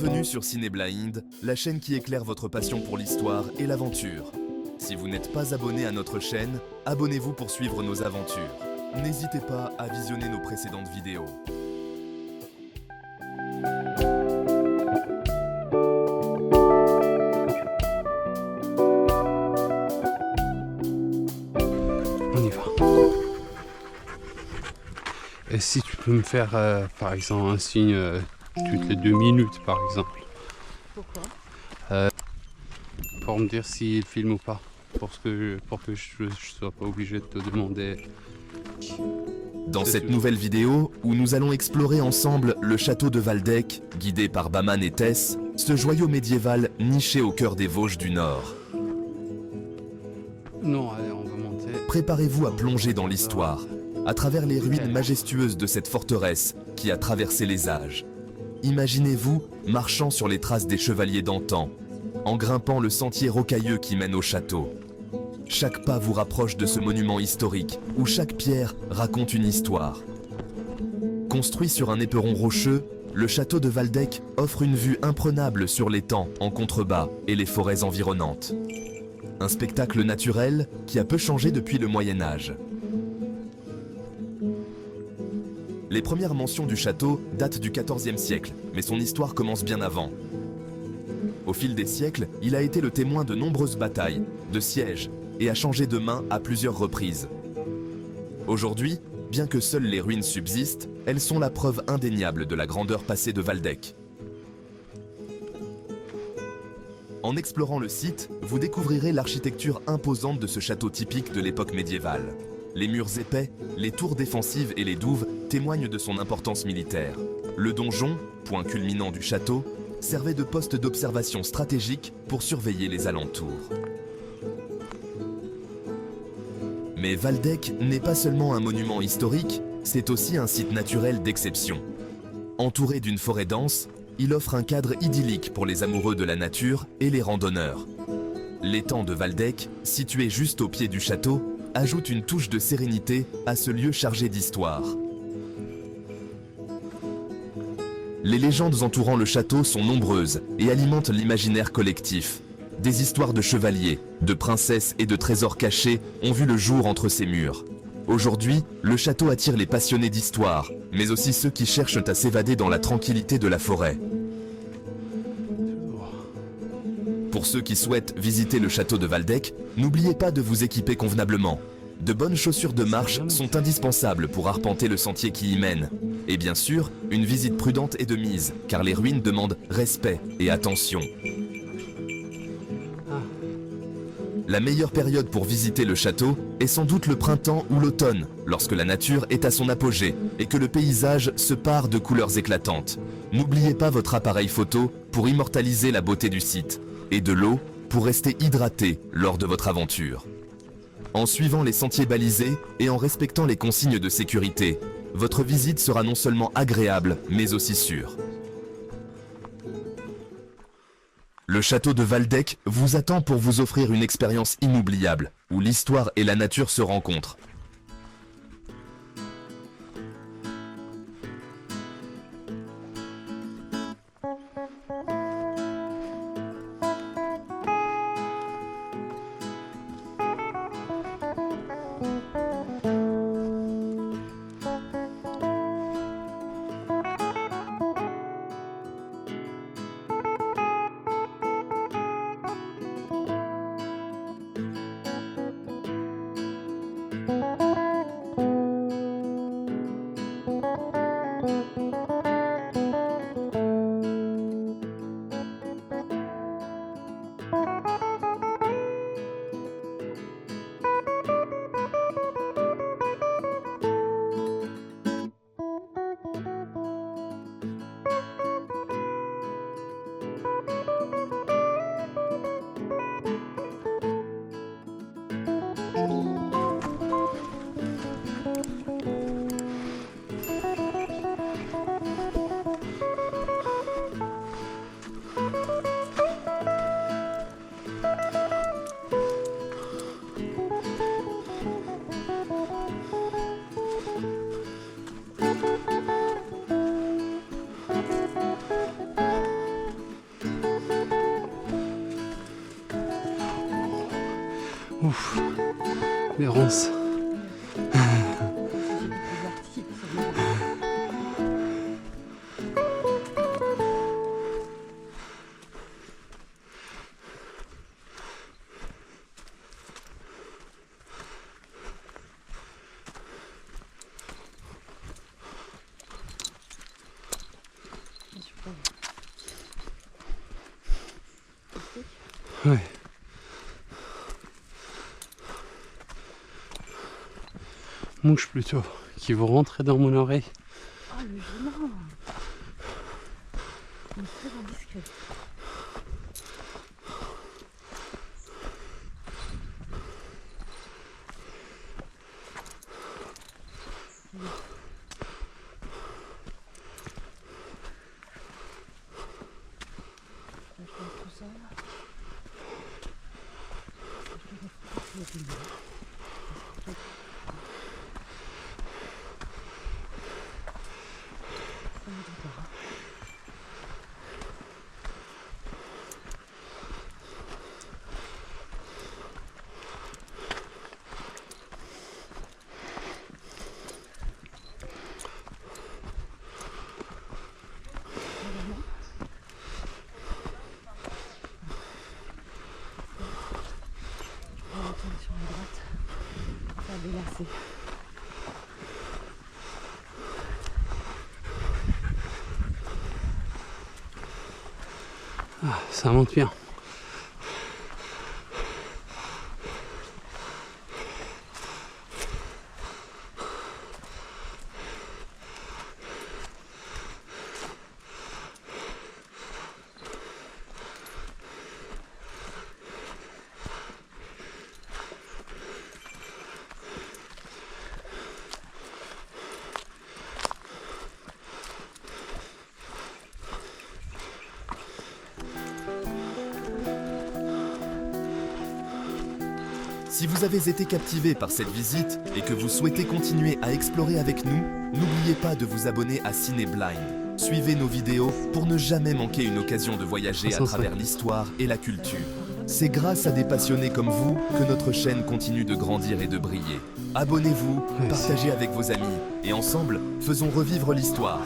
Bienvenue sur Cinéblind, la chaîne qui éclaire votre passion pour l'histoire et l'aventure. Si vous n'êtes pas abonné à notre chaîne, abonnez-vous pour suivre nos aventures. N'hésitez pas à visionner nos précédentes vidéos. On y va. Et si tu peux me faire, par exemple, un signe toutes les 2 minutes, par exemple. Pourquoi Pour me dire s'il filme ou pas. Pour que je ne sois pas obligé de te demander. Dans cette nouvelle vidéo, où nous allons explorer ensemble le château de Waldeck, guidé par Baman et Tess, ce joyau médiéval niché au cœur des Vosges du Nord. Non, allez, on va monter. Préparez-vous à plonger dans l'histoire, à travers les ruines majestueuses de cette forteresse qui a traversé les âges. Imaginez-vous marchant sur les traces des chevaliers d'antan, en grimpant le sentier rocailleux qui mène au château. Chaque pas vous rapproche de ce monument historique, où chaque pierre raconte une histoire. Construit sur un éperon rocheux, le château de Waldeck offre une vue imprenable sur l'étang en contrebas et les forêts environnantes. Un spectacle naturel qui a peu changé depuis le Moyen-Âge. Les premières mentions du château datent du XIVe siècle, mais son histoire commence bien avant. Au fil des siècles, il a été le témoin de nombreuses batailles, de sièges, et a changé de main à plusieurs reprises. Aujourd'hui, bien que seules les ruines subsistent, elles sont la preuve indéniable de la grandeur passée de Waldeck. En explorant le site, vous découvrirez l'architecture imposante de ce château typique de l'époque médiévale. Les murs épais, les tours défensives et les douves témoignent de son importance militaire. Le donjon, point culminant du château, servait de poste d'observation stratégique pour surveiller les alentours. Mais Waldeck n'est pas seulement un monument historique, c'est aussi un site naturel d'exception. Entouré d'une forêt dense, il offre un cadre idyllique pour les amoureux de la nature et les randonneurs. L'étang de Waldeck, situé juste au pied du château, ajoute une touche de sérénité à ce lieu chargé d'histoire. Les légendes entourant le château sont nombreuses et alimentent l'imaginaire collectif. Des histoires de chevaliers, de princesses et de trésors cachés ont vu le jour entre ses murs. Aujourd'hui, le château attire les passionnés d'histoire, mais aussi ceux qui cherchent à s'évader dans la tranquillité de la forêt. Pour ceux qui souhaitent visiter le château de Waldeck, n'oubliez pas de vous équiper convenablement. De bonnes chaussures de marche sont indispensables pour arpenter le sentier qui y mène. Et bien sûr, une visite prudente est de mise, car les ruines demandent respect et attention. La meilleure période pour visiter le château est sans doute le printemps ou l'automne, lorsque la nature est à son apogée et que le paysage se pare de couleurs éclatantes. N'oubliez pas votre appareil photo pour immortaliser la beauté du site, et de l'eau pour rester hydraté lors de votre aventure. En suivant les sentiers balisés et en respectant les consignes de sécurité, votre visite sera non seulement agréable, mais aussi sûre. Le château de Waldeck vous attend pour vous offrir une expérience inoubliable, où l'histoire et la nature se rencontrent. les ronces. Ouais. Mouches plutôt, qui vont rentrer dans mon oreille. Oh le gênant. Il est très indiscret. Sur la droite, ça a délassé. Ah, ça monte bien. Si vous avez été captivé par cette visite et que vous souhaitez continuer à explorer avec nous, n'oubliez pas de vous abonner à Ciné Blind. Suivez nos vidéos pour ne jamais manquer une occasion de voyager à travers l'histoire et la culture. C'est grâce à des passionnés comme vous que notre chaîne continue de grandir et de briller. Abonnez-vous, partagez avec vos amis et ensemble, faisons revivre l'histoire.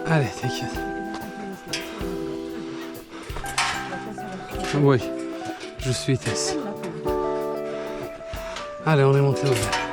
Allez, t'inquiète. Oui, je suis Tess. Allez, on est monté au vert.